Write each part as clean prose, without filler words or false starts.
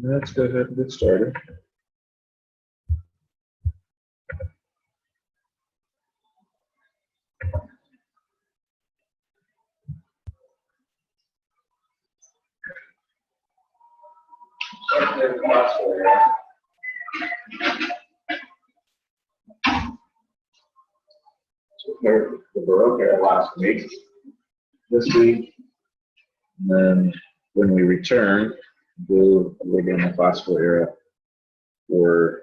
Let's go ahead and get started. So the Baroque era last week, this week, and then when we return, we'll begin the classical era. We're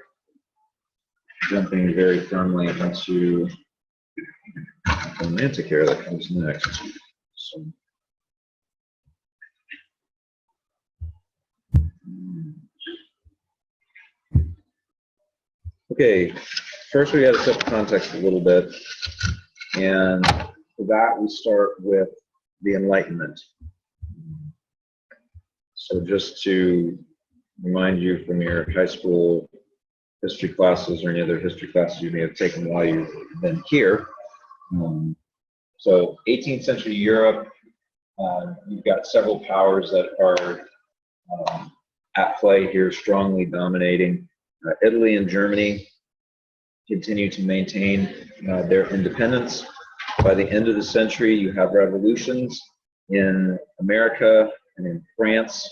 jumping very firmly into the Romantic era that comes next. So, okay, first we got to set the context a little bit, and for that we start with the Enlightenment. So just to remind you from your high school history classes or any other history classes you may have taken while you've been here. So 18th century Europe, you've got several powers that are at play here, strongly dominating. Italy and Germany continue to maintain their independence. By the end of the century, you have revolutions in America and in France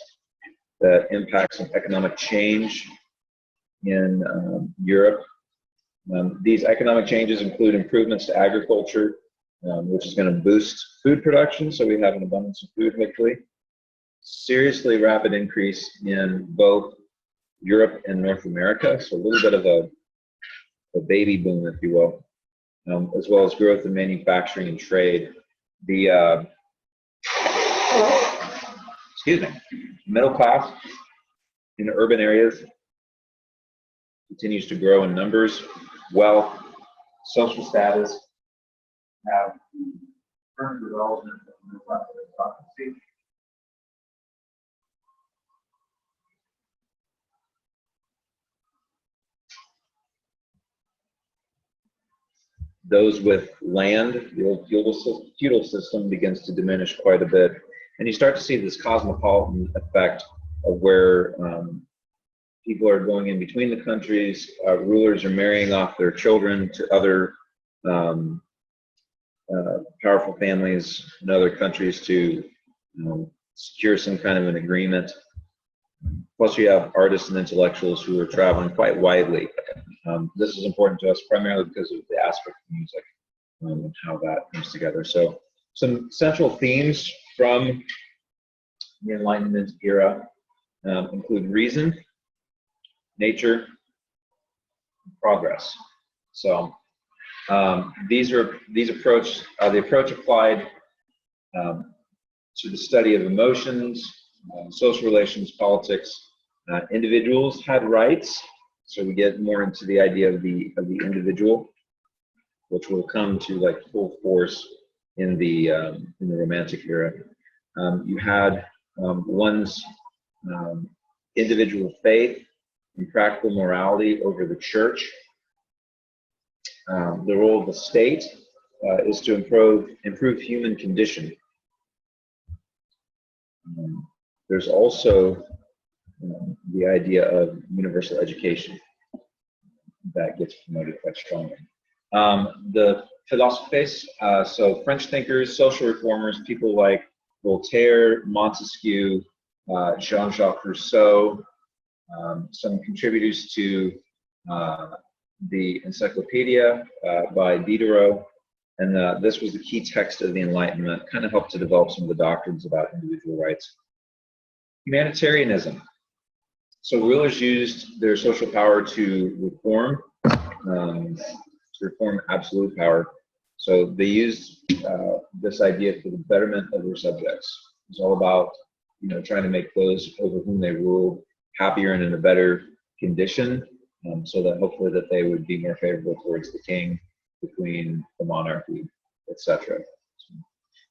that impact some economic change in Europe. These economic changes include improvements to agriculture, which is going to boost food production, so we have an abundance of food, hopefully. Seriously rapid increase in both Europe and North America, so a little bit of a baby boom, if you will, as well as growth in manufacturing and trade. The middle class in urban areas continues to grow in numbers. Wealth, social status have further development of middle class aristocracy. Those with land, the old feudal system begins to diminish quite a bit. And you start to see this cosmopolitan effect of where people are going in between the countries, rulers are marrying off their children to other powerful families in other countries to secure some kind of an agreement. Plus you have artists and intellectuals who are traveling quite widely. This is important to us primarily because of the aspect of music and how that comes together. So some central themes from the Enlightenment era include reason, nature, and progress. So the approach applied to the study of emotions, social relations, politics. Individuals had rights, so we get more into the idea of the individual, which will come to like full force in the Romantic era. You had one's individual faith and practical morality over the church. The role of the state is to improve human condition. There's also the idea of universal education that gets promoted quite strongly. The philosophes, so French thinkers, social reformers, people like Voltaire, Montesquieu, Jean-Jacques Rousseau, some contributors to the Encyclopedia by Diderot, and this was the key text of the Enlightenment, kind of helped to develop some of the doctrines about individual rights. Humanitarianism. So rulers used their social power to reform absolute power. So they used this idea for the betterment of their subjects. It's all about trying to make those over whom they rule happier and in a better condition, so that hopefully that they would be more favorable towards the king, the queen, the monarchy, etc.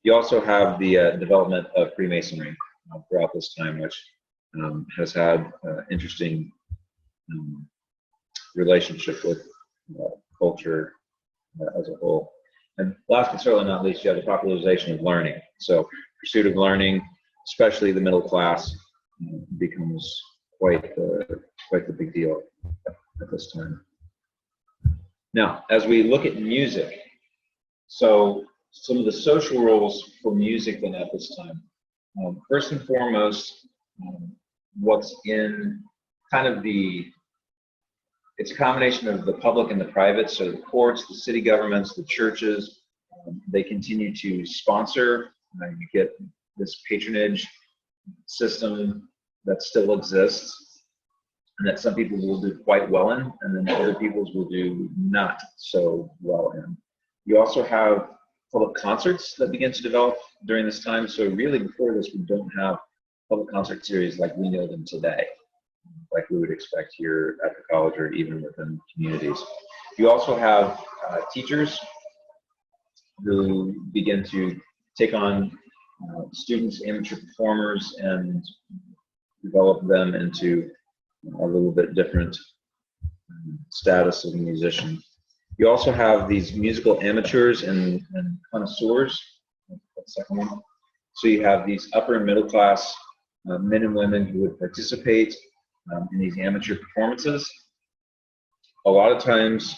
You also have the development of Freemasonry throughout this time, which has had interesting relationship with culture as a whole. And last but certainly not least, you have the popularization of learning. So pursuit of learning, especially the middle class, becomes quite the big deal at this time. Now, as we look at music, so some of the social roles for music then at this time. First and foremost, what's in kind of it's a combination of the public and the private, so the courts, the city governments, the churches, they continue to sponsor. You get this patronage system that still exists, and that some people will do quite well in, and then other peoples will do not so well in. You also have public concerts that begin to develop during this time. So really before this, we don't have public concert series like we know them today, like we would expect here at the college or even within communities. You also have teachers who begin to take on students, amateur performers, and develop them into a little bit different status of a musician. You also have these musical amateurs and connoisseurs. That's the second one. So you have these upper and middle class men and women who would participate in these amateur performances. A lot of times,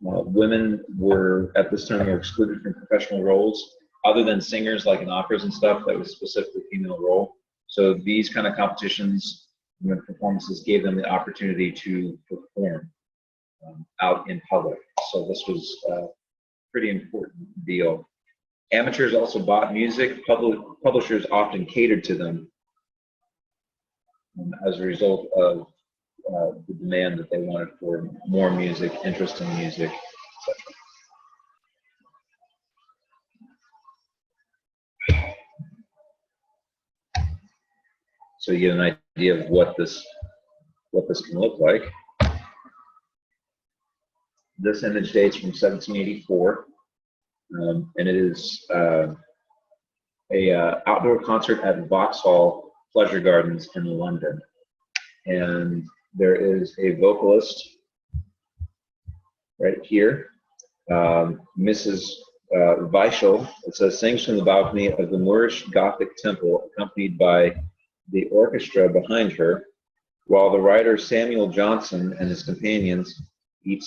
women were at this time were excluded from professional roles, other than singers like in operas and stuff that was specifically female role. So these kind of competitions and performances gave them the opportunity to perform out in public. So this was a pretty important deal. Amateurs also bought music. Publishers often catered to them as a result of the demand that they wanted for more music, interest in music, etc. So you get an idea of what this can look like. This image dates from 1784, and it is a outdoor concert at Vauxhall Pleasure Gardens in London. And there is a vocalist right here, Mrs. Weichel. It says, sings from the balcony of the Moorish Gothic temple, accompanied by the orchestra behind her, while the writer Samuel Johnson and his companions eat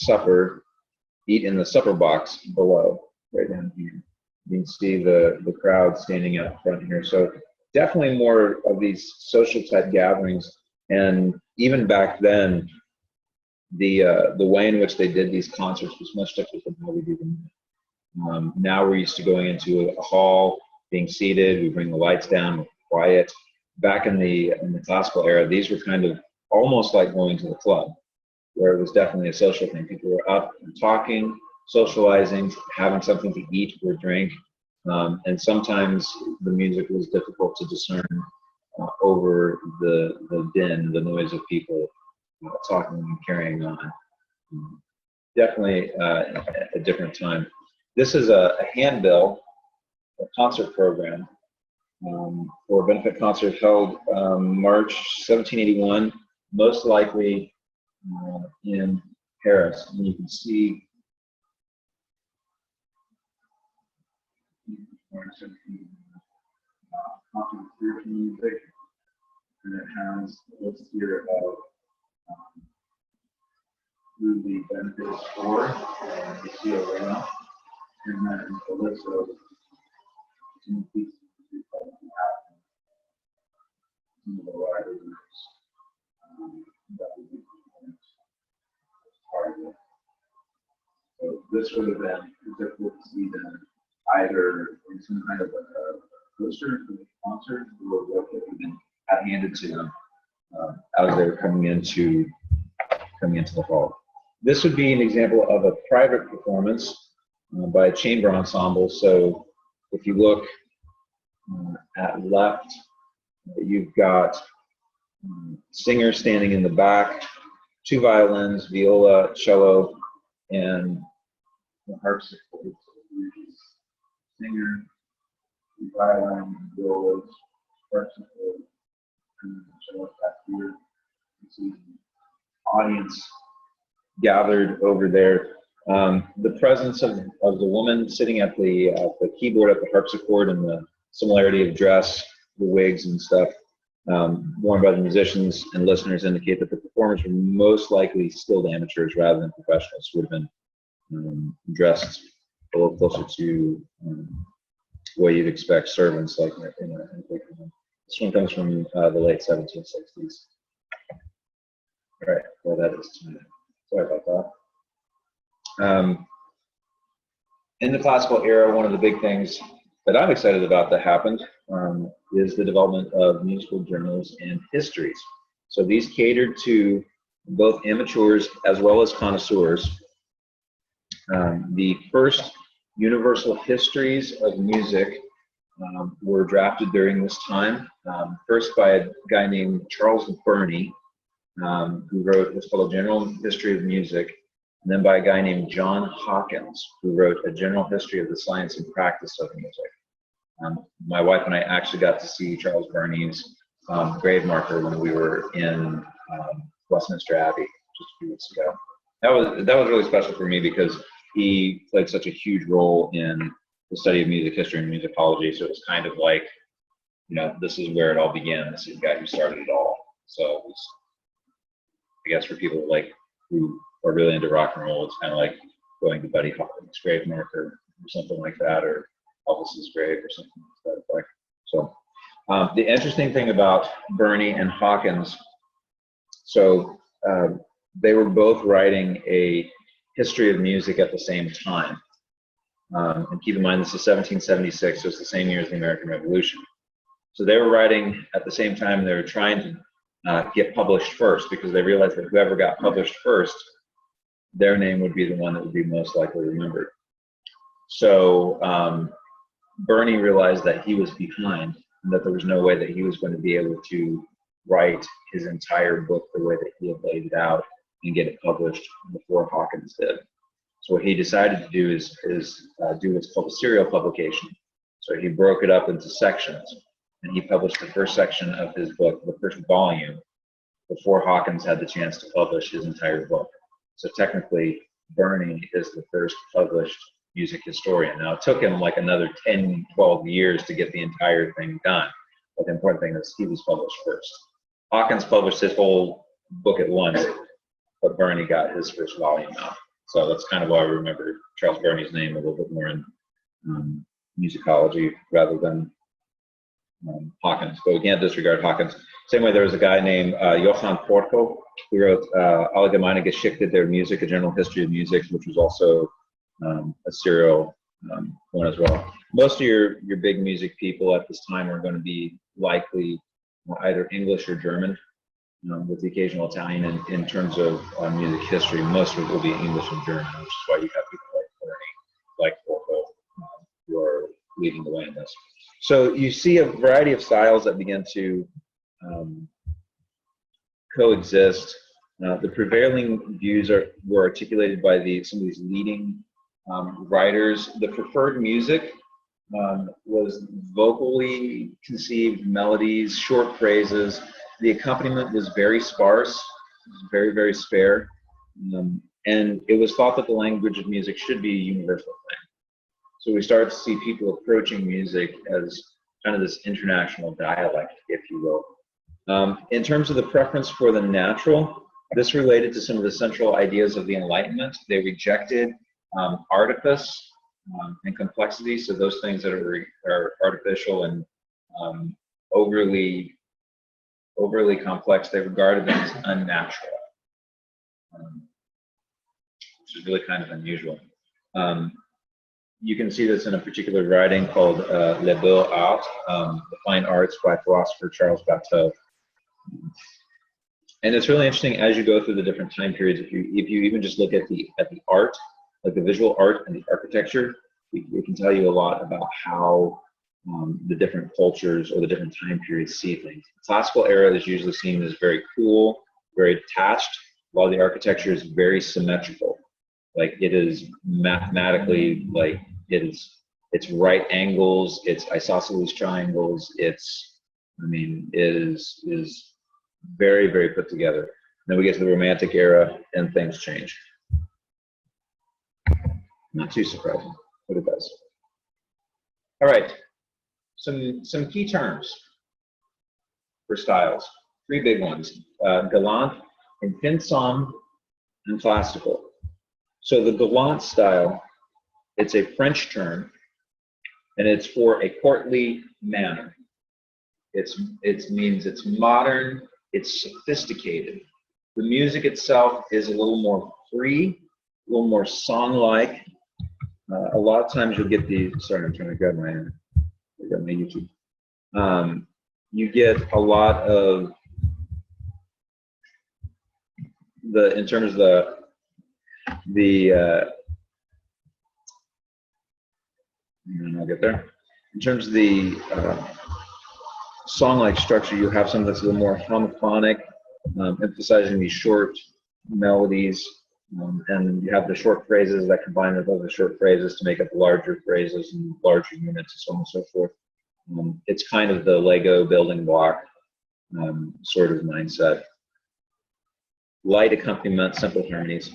in the supper box below, right down here. You can see the crowd standing out front here. So definitely more of these social type gatherings. And even back then, the way in which they did these concerts was much different than how we do them. Now we're used to going into a hall, being seated, we bring the lights down, we're quiet. Back in the classical era, these were kind of almost like going to the club, where it was definitely a social thing. People were up and talking, socializing, having something to eat or drink, and sometimes the music was difficult to discern over the din, the noise of people talking and carrying on. Definitely a different time. This is a handbill, a concert program for a benefit concert held March 1781, most likely in Paris. And you can see spiritual music, and it has a list here of who the benefit is for. You see a rail, and then a list of some pieces some of the writers that would be part of it. So this would have been difficult to see them either in some kind of a poster for the concert or what would have been handed to them as they were coming into the hall. This would be an example of a private performance by a chamber ensemble. So if you look at left, you've got singers standing in the back, 2 violins, viola, cello, and the harpsichord. Singer, violin, violas, harpsichord, and cello back here. You see the audience gathered over there. The presence of the woman sitting at the keyboard at the harpsichord and the similarity of dress, the wigs and stuff, worn by the musicians and listeners indicate that the performers were most likely skilled amateurs rather than professionals who would have been dressed a little closer to the way you'd expect servants, like in a big room. This one comes from the late 1760s. All right, well, that is tonight. Sorry about that. In the classical era, one of the big things that I'm excited about that happened is the development of musical journals and histories. So these catered to both amateurs as well as connoisseurs. The first universal histories of music were drafted during this time, first by a guy named Charles Burney, who wrote what's called a General History of Music, and then by a guy named John Hawkins, who wrote a General History of the Science and Practice of Music. My wife and I actually got to see Charles Burney's grave marker when we were in Westminster Abbey just a few weeks ago. That was really special for me because he played such a huge role in the study of music history and musicology. So it was kind of like, you know, this is where it all began. This is the guy who started it all. So it was, I guess, for people like who are really into rock and roll, it's kind of like going to Buddy Holly's grave marker or something like that, or Elvis's grave or something like that. So the interesting thing about Burney and Hawkins, so they were both writing a history of music at the same time. And keep in mind, this is 1776, so it's the same year as the American Revolution. So they were writing at the same time, and they were trying to get published first, because they realized that whoever got published first, their name would be the one that would be most likely remembered. So Burney realized that he was behind, and that there was no way that he was going to be able to write his entire book the way that he had laid it out and get it published before Hawkins did. So what he decided to do is do what's called a serial publication. So he broke it up into sections, and he published the first section of his book, the first volume, before Hawkins had the chance to publish his entire book. So technically, Burney is the first published music historian. Now, it took him like another 10, 12 years to get the entire thing done. But the important thing is he was published first. Hawkins published his whole book at once, but Burney got his first volume out. So that's kind of why I remember Charles Burney's name a little bit more in musicology rather than Hawkins. But we can't disregard Hawkins. Same way, there was a guy named Johann Porco, who wrote Allgemeine Geschichte der Musik, a general history of music, which was also a serial one as well. Most of your big music people at this time are going to be likely either English or German, with the occasional Italian in terms of music history. Most of it will be English and German, which is why you have people like Burney, like Porco, who are leading the way in this. So you see a variety of styles that begin to coexist. The prevailing views were articulated by some of these leading writers. The preferred music was vocally conceived melodies, short phrases. The accompaniment was very sparse, very, very spare, and it was thought that the language of music should be a universal thing. So we started to see people approaching music as kind of this international dialect, if you will. In terms of the preference for the natural, this related to some of the central ideas of the Enlightenment. They rejected artifice and complexity, so those things that are artificial and overly complex, they regarded them as unnatural, which is really kind of unusual. You can see this in a particular writing called Les Beaux-Arts, The Fine Arts, by philosopher Charles Bathtub. And it's really interesting as you go through the different time periods. If you even just look at the art, like the visual art and the architecture, it can tell you a lot about how the different cultures or the different time periods see things. The classical era is usually seen as very cool, very detached, while the architecture is very symmetrical. Like it is mathematically, like it's right angles, it's isosceles triangles, it is very, very put together. And then we get to the Romantic era and things change. Not too surprising, but it does. All right, some key terms. for styles. Three big ones: galant, infin and classical. So the galant style, it's a French term, and it's for a courtly manner. It means it's modern, it's sophisticated. The music itself is a little more free, a little more song-like. A lot of times you'll get these. Sorry, I'm trying to grab my YouTube. You get a lot of in terms of and I'll get there. In terms of the song-like structure, you have something that's a little more homophonic, emphasizing these short melodies, and you have the short phrases that combine with other short phrases to make up larger phrases and larger units, and so on and so forth. It's kind of the Lego building block sort of mindset. Light accompaniment, simple harmonies.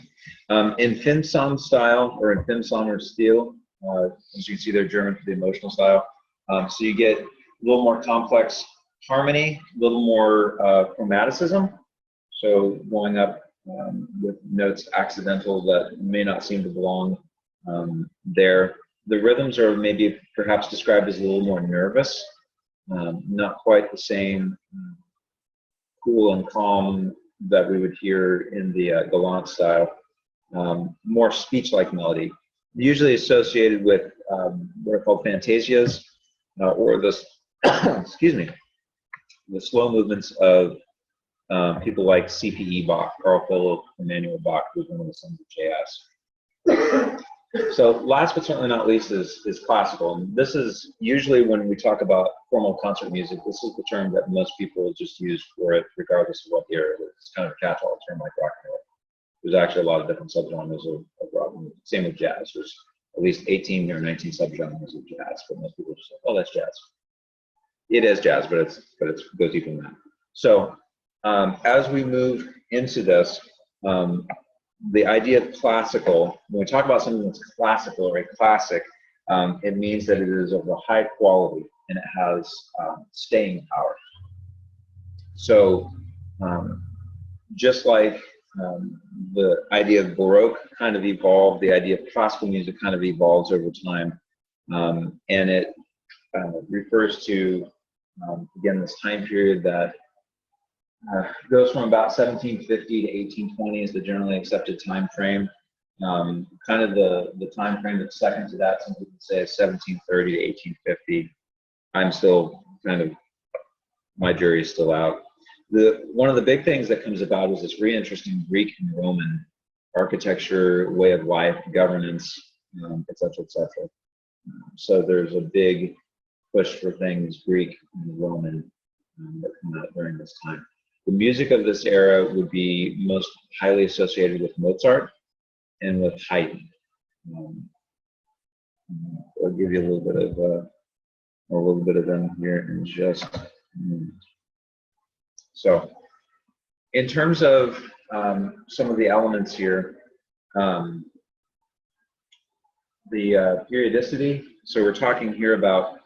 In Finsom style, or in Finsom or style, as you can see, they're German for the emotional style. So you get a little more complex harmony, a little more chromaticism. So going up with notes accidental that may not seem to belong there. The rhythms are maybe perhaps described as a little more nervous, not quite the same cool and calm that we would hear in the galant style. More speech-like melody, usually associated with what are called fantasias, or the excuse me, the slow movements of people like CPE Bach, Carl Philipp Emanuel Bach, who's one of the sons of JS. So last but certainly not least is classical. And this is usually when we talk about formal concert music, this is the term that most people just use for it, regardless of what the era is. It's kind of a catch-all term like rock and roll. There's actually a lot of different subgenres of rock and roll. Same with jazz. There's at least 18 or 19 subgenres of jazz, but most people just say, oh, that's jazz. It is jazz, but it goes deeper than that. So as we move into this, the idea of classical, when we talk about something that's classical or a classic, it means that it is of a high quality and it has staying power. So just like the idea of Baroque kind of evolved, the idea of classical music kind of evolves over time, and it refers to, again, this time period that goes from about 1750 to 1820 is the generally accepted time frame. Kind of the time frame that's second to that, some people say, is 1730 to 1850. I'm still kind of, my jury is still out. One of the big things that comes about is this really interesting Greek and Roman architecture, way of life, governance, et cetera, et cetera. So there's a big push for things Greek and Roman that come out during this time. The music of this era would be most highly associated with Mozart and with Haydn. I'll give you a little bit of them here in just a minute. So, in terms of some of the elements here, the periodicity. So we're talking here about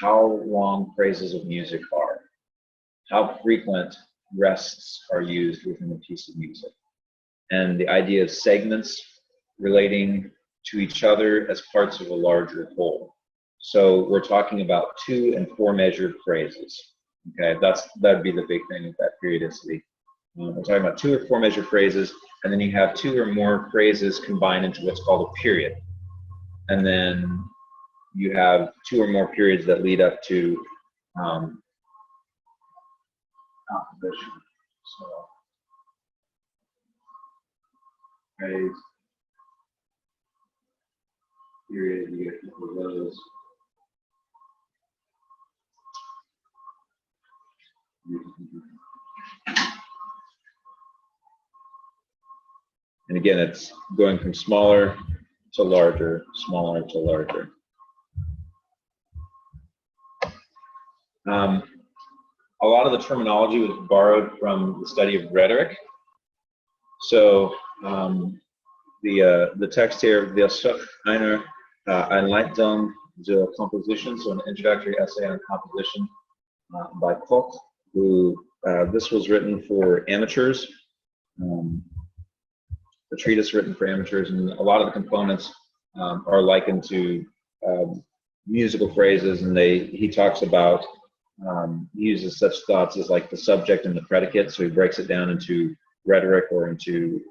how long phrases of music are, how frequent rests are used within a piece of music, and the idea of segments relating to each other as parts of a larger whole. So we're talking about 2 and 4 measured phrases. Okay, that'd be the big thing with that periodicity. We're talking about 2 or 4 measured phrases, and then you have 2 or more phrases combined into what's called a period, and then you have 2 or more periods that lead up to composition. So, phrase, period, you get a couple of those. And again, it's going from smaller to larger, smaller to larger. A lot of the terminology was borrowed from the study of rhetoric. So the text here, Versuch einer Einleitung zur Komposition, so an introductory essay on composition. by Koch, who this was written for amateurs, a treatise written for amateurs, and a lot of the components are likened to musical phrases, and he talks about uses such thoughts as like the subject and the predicate, so he breaks it down into rhetoric or into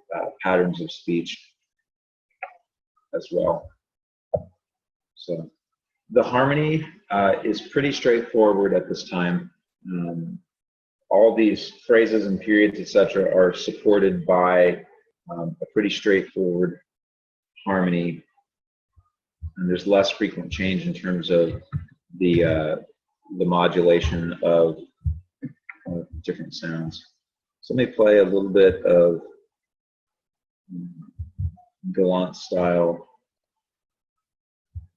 patterns of speech as well. So the harmony is pretty straightforward at this time. All these phrases and periods, etc., are supported by a pretty straightforward harmony, and there's less frequent change in terms of the modulation of different sounds. So let me play a little bit of Gallant style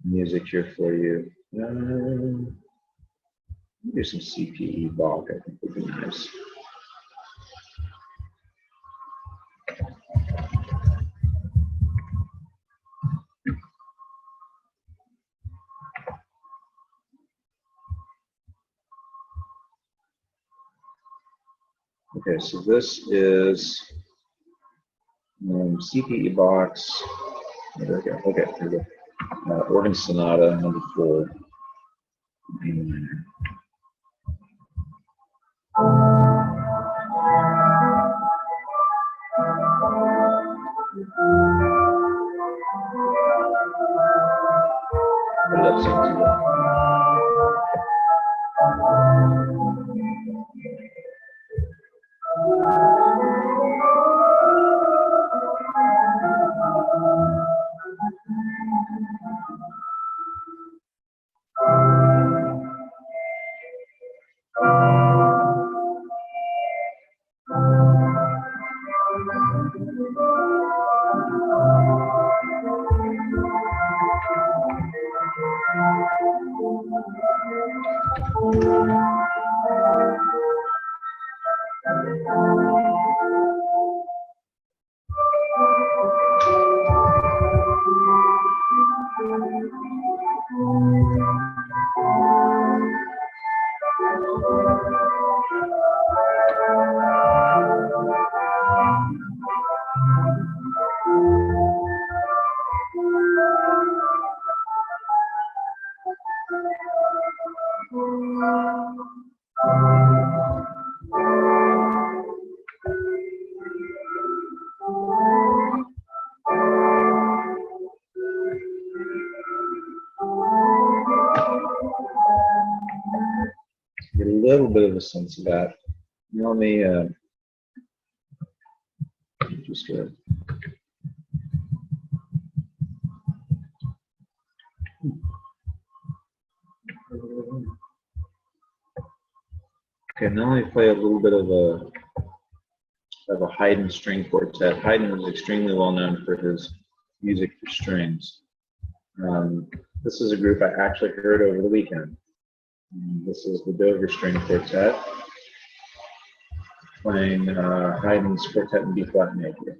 music here for you. Do some CPE Bach, I think would be nice. Okay, so this is CPE box. There we go. Okay, here we go. Organ Sonata No. 4. A minor. Put it up some too low. Get a little bit of a sense of that. Let me just go. Okay, now let me play a little bit of a Haydn string quartet. Haydn was extremely well known for his music for strings. This is a group I actually heard over the weekend. This is the Dover String Quartet, playing Haydn's Quartet in B flat major.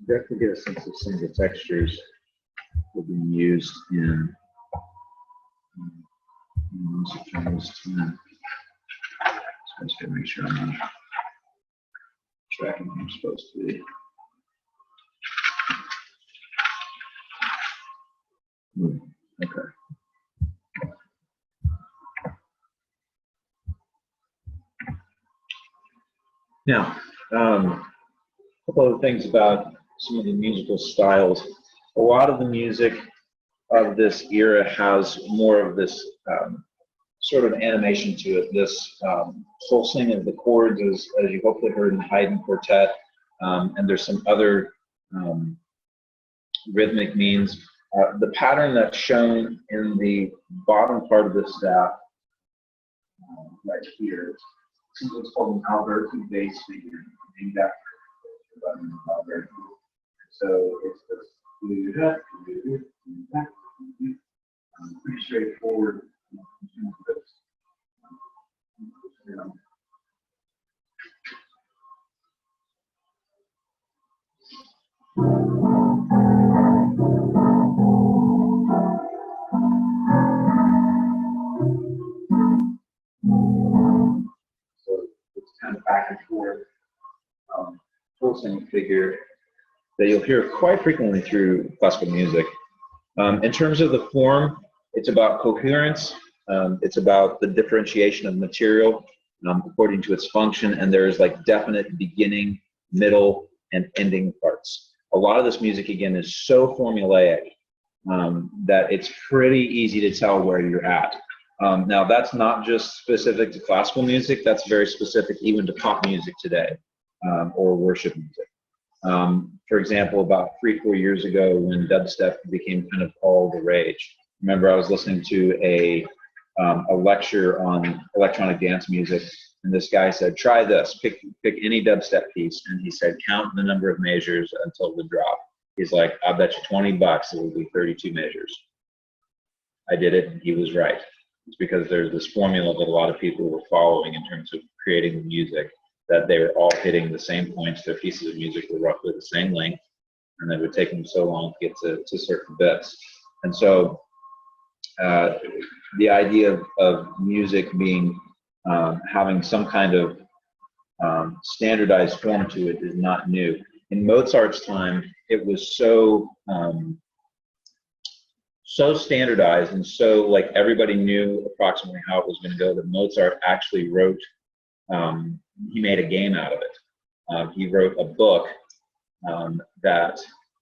Definitely get a sense of some of the textures that are being used in music genres too. So I'm just gonna make sure I'm on tracking where I'm supposed to be. Okay. Now, a couple of things about some of the musical styles. A lot of the music of this era has more of this sort of animation to it. This pulsing of the chords, as you hopefully heard in the Haydn Quartet, and there's some other rhythmic means. The pattern that's shown in the bottom part of the staff, right here, is what's called an Alberti bass figure, named after Alberti. So it's this pretty straightforward. So it's kind of back and forth pulsing figure that you'll hear quite frequently through classical music. In terms of the form, it's about coherence. It's about the differentiation of material according to its function, and there's like definite beginning, middle, and ending parts. A lot of this music, again, is so formulaic that it's pretty easy to tell where you're at. Now, that's not just specific to classical music, that's very specific even to pop music today, or worship music. For example, about 3-4 years ago when dubstep became kind of all the rage, remember I was listening to a lecture on electronic dance music, and this guy said, try this, pick any dubstep piece, and he said, count the number of measures until the drop. He's like, I bet you $20 it will be 32 measures. I did it, and he was right. It's because there's this formula that a lot of people were following in terms of creating the music, that they were all hitting the same points. Their pieces of music were roughly the same length, and it would take them so long to get to certain bits. And so the idea of music being having some kind of standardized form to it is not new. In Mozart's time, it was so standardized and so like everybody knew approximately how it was going to go that Mozart actually wrote, he made a game out of it. He wrote a book that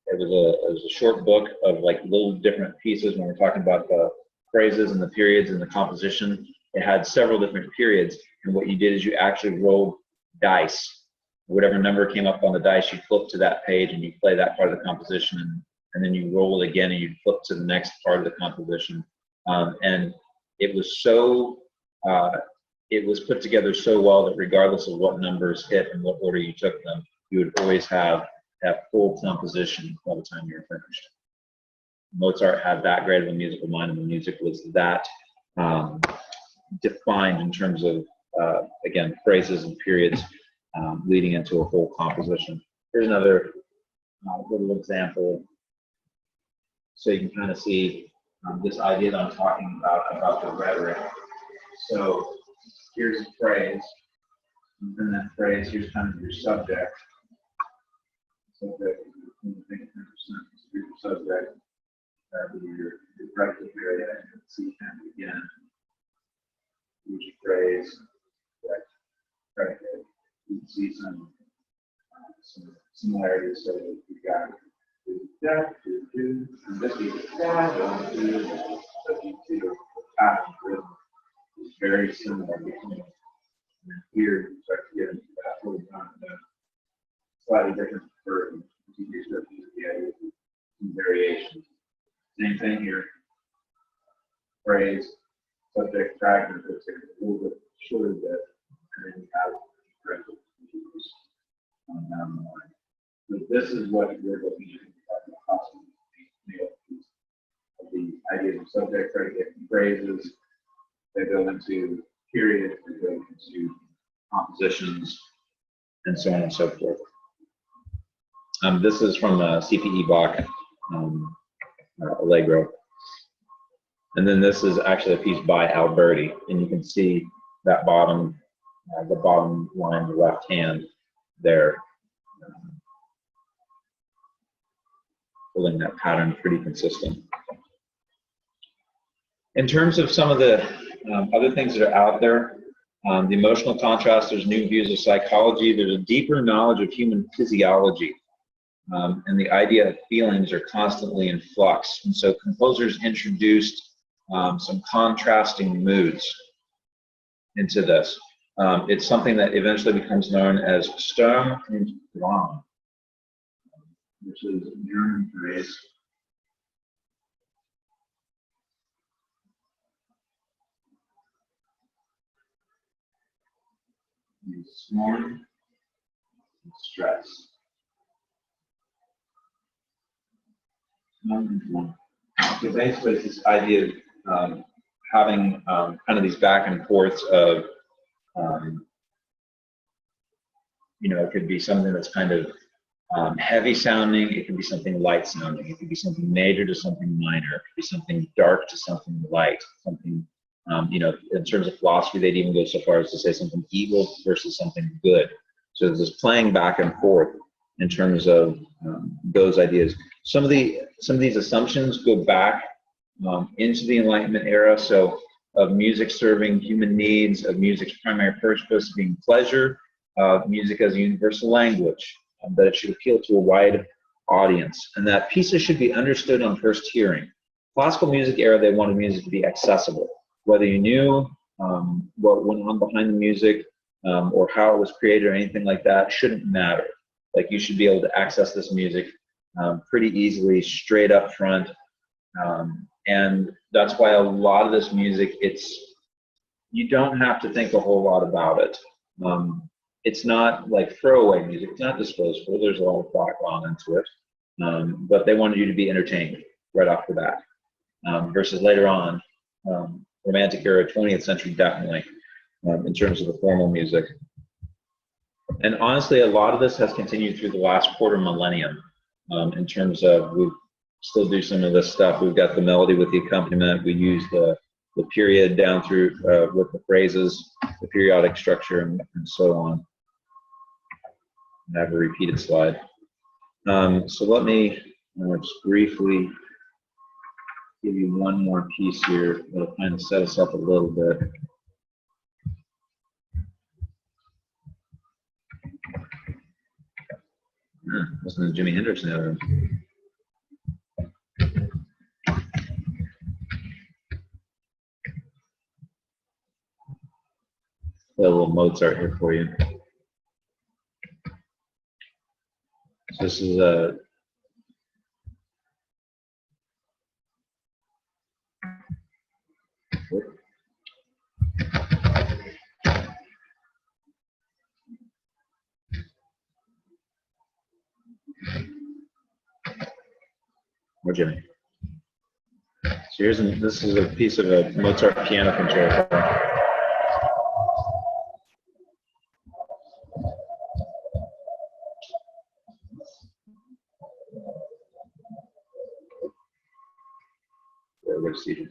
it was a short book of like little different pieces when we're talking about the phrases and the periods and the composition. It had several different periods, and what you did is you actually rolled dice. Whatever number came up on the dice, you flip to that page and you play that part of the composition, and then you roll it again and you flip to the next part of the composition. And it was so, it was put together so well that regardless of what numbers hit and what order you took them, you would always have that full composition by the time you were finished. Mozart had that great of a musical mind, and the music was that defined in terms of, again, phrases and periods leading into a whole composition. Here's another little example, so you can kind of see this idea that I'm talking about the rhetoric. So here's a phrase, and then that phrase, here's kind of your subject. Subject, 10% your subject, your predicate area, and see kind of again. Use your phrase, predicate, can see some similarities. So we've got that, and this is that, so you see the pattern rhythm is very similar between here. You start to get into that little kind of slightly different version. You start to get some variations. Same thing here. Phrase, subject, fragment, that's a little bit shorter bit, and then you have predicate down the line. So this is what we're looking at the possible of the ideas of subject, predicate, and phrases. They go into periods, they go into compositions, and so on and so forth. This is from CPE Bach, Allegro. And then this is actually a piece by Alberti, and you can see that bottom, the bottom line, the left hand there, pulling that pattern pretty consistent. In terms of some of the other things that are out there, the emotional contrast, there's new views of psychology, there's a deeper knowledge of human physiology, and the idea of feelings are constantly in flux. And so composers introduced some contrasting moods into this. It's something that eventually becomes known as Sturm und Drang, which is a German phrase. Scorn and stress. So basically, it's this idea of having kind of these back and forths of, you know, it could be something that's kind of heavy sounding, it could be something light sounding, it could be something major to something minor, it could be something dark to something light, something, you know, in terms of philosophy, they'd even go so far as to say something evil versus something good. So there's this playing back and forth in terms of those ideas. Some of these assumptions go back into the Enlightenment era, so of music serving human needs, of music's primary purpose being pleasure, music as a universal language, that it should appeal to a wide audience, and that pieces should be understood on first hearing. Classical music era, they wanted music to be accessible. Whether you knew what went on behind the music or how it was created or anything like that shouldn't matter. Like, you should be able to access this music pretty easily, straight up front. And that's why a lot of this music, you don't have to think a whole lot about it. It's not like throwaway music, it's not disposable, there's a lot of thought gone into it. But they wanted you to be entertained right off the bat. Versus later on, Romantic era, 20th century definitely, in terms of the formal music. And honestly, a lot of this has continued through the last quarter millennium, in terms of we still do some of this stuff. We've got the melody with the accompaniment, we use the period down through with the phrases, the periodic structure, and so on. I have a repeated slide. So let me just briefly give you one more piece here that'll kind of set us up a little bit. Listen to Jimi Hendrix now. A little Mozart here for you. So this is a or Jimmy. So this is a piece of a Mozart piano concerto. We're seated.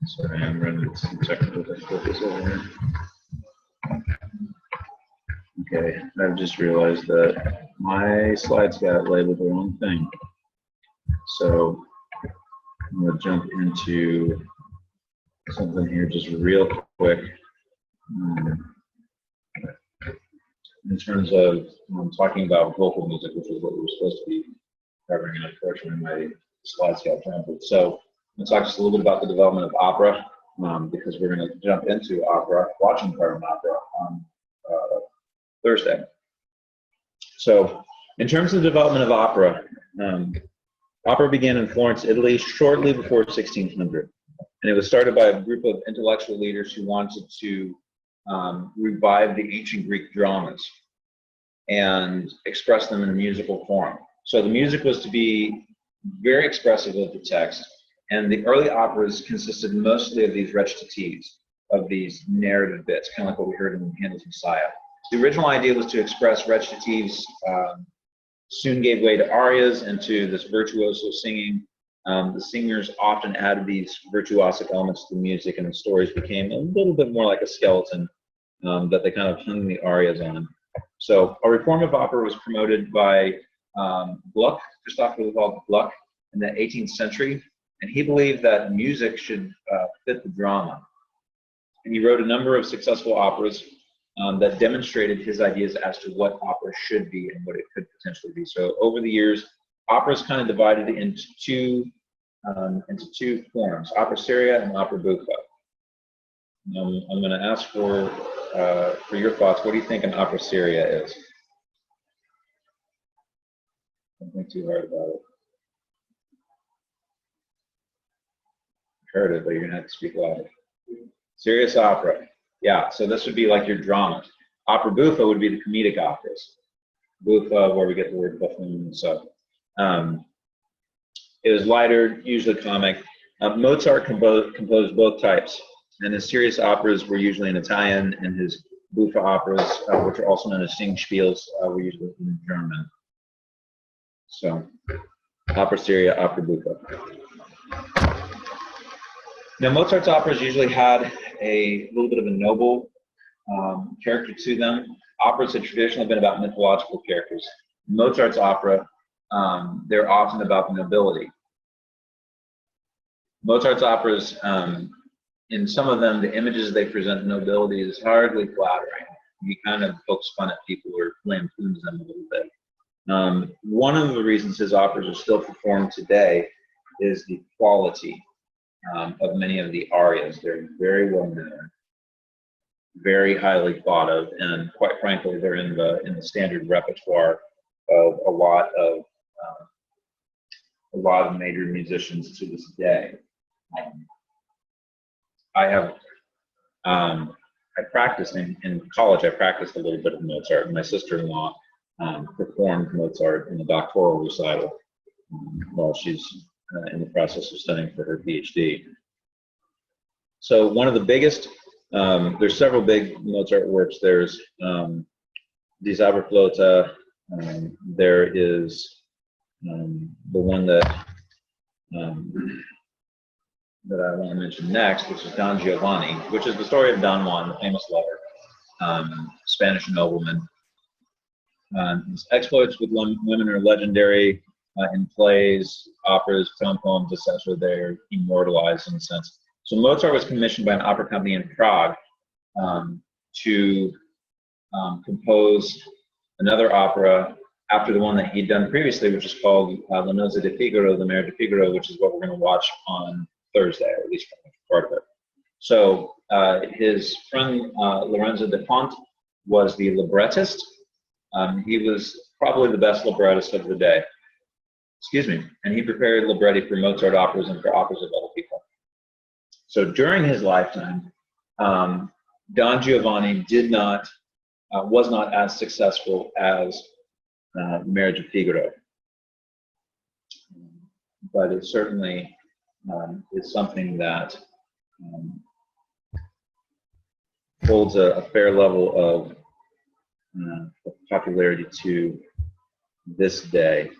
Sorry, I'm running into some technical difficulties over here. Okay, I've just realized that my slides got labeled the wrong thing. So I'm going to jump into something here just real quick. In terms of talking about vocal music, which is what we were supposed to be covering, and unfortunately my slides got jumbled. So I'm going to talk just a little bit about the development of opera, because we're going to jump into opera, watching part of opera on Thursday. So in terms of the development of opera, opera began in Florence, Italy, shortly before 1600. And it was started by a group of intellectual leaders who wanted to revive the ancient Greek dramas and express them in a musical form. So the music was to be very expressive of the text, and the early operas consisted mostly of these recitatives, of these narrative bits, kind of like what we heard in Handel's Messiah. The original idea was to express recitatives, soon gave way to arias and to this virtuoso singing. The singers often added these virtuosic elements to the music, and the stories became a little bit more like a skeleton that they kind of hung the arias on. So a reform of opera was promoted by Gluck, Christoph Gluck, in the 18th century, and he believed that music should fit the drama. And he wrote a number of successful operas that demonstrated his ideas as to what opera should be and what it could potentially be. So over the years, opera is kind of divided into two forms: opera seria and opera buffa. I'm going to ask for your thoughts. What do you think an opera seria is? Don't think too hard about it. I heard it, but you're going to have to speak louder. Serious opera. Yeah, so this would be like your dramas. Opera buffa would be the comedic operas. Buffa, where we get the word buffoon and stuff. It was lighter, usually comic. Mozart composed both types, and his serious operas were usually in Italian, and his buffa operas, which are also known as singspiels, were usually in German. So, opera seria, opera buffa. Now, Mozart's operas usually had a little bit of a noble character to them. Operas had traditionally been about mythological characters. Mozart's opera, they're often about the nobility. Mozart's operas, in some of them, the images they present the nobility is hardly flattering. He kind of pokes fun at people or lampoons them a little bit. One of the reasons his operas are still performed today is the quality of many of the arias. They're very well known, very highly thought of, and quite frankly, they're in the standard repertoire of a lot of major musicians to this day. I practiced in college. I practiced a little bit of Mozart. My sister-in-law performed Mozart in a doctoral recital while she's in the process of studying for her PhD. So one of the biggest, there's several big Mozart works. There's Die Zauberflöte. There is the one that I want to mention next, which is Don Giovanni, which is the story of Don Juan, the famous lover. Spanish nobleman. His exploits with women are legendary in plays, operas, tone poems, etc. They're immortalized in a sense. So Mozart was commissioned by an opera company in Prague to compose another opera after the one that he'd done previously, which is called La Nozze di Figaro, the Marriage of Figaro, which is what we're going to watch on Thursday, or at least part of it. So his friend Lorenzo de Font was the librettist. He was probably the best librettist of the day. Excuse me. And he prepared libretti for Mozart operas and for operas of other people. So during his lifetime, Don Giovanni was not as successful as Marriage of Figaro, but it certainly is something that holds a fair level of popularity to this day.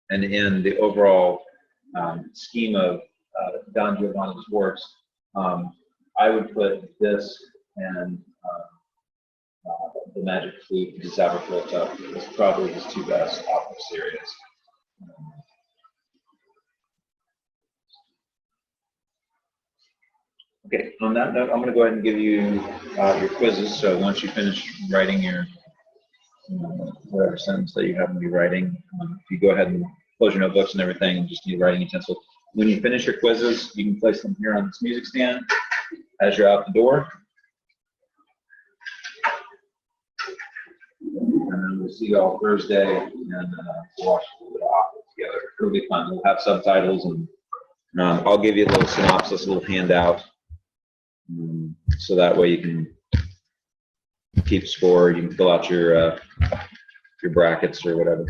And in the overall scheme of Don Giovanni's works, I would put this and The Magic Flute, the Bathtub, is probably his two best opera series. Okay, on that note, I'm going to go ahead and give you your quizzes. So once you finish writing your whatever sentence that you happen to be writing, if you go ahead and close your notebooks and everything and just need writing utensils. When you finish your quizzes, you can place them here on this music stand as you're out the door. And then we'll see you all Thursday and watch a little bit of opera together. It'll be fun. We'll have subtitles, and I'll give you a little synopsis, a little handout, so that way you can keep score. You can fill out your brackets or whatever.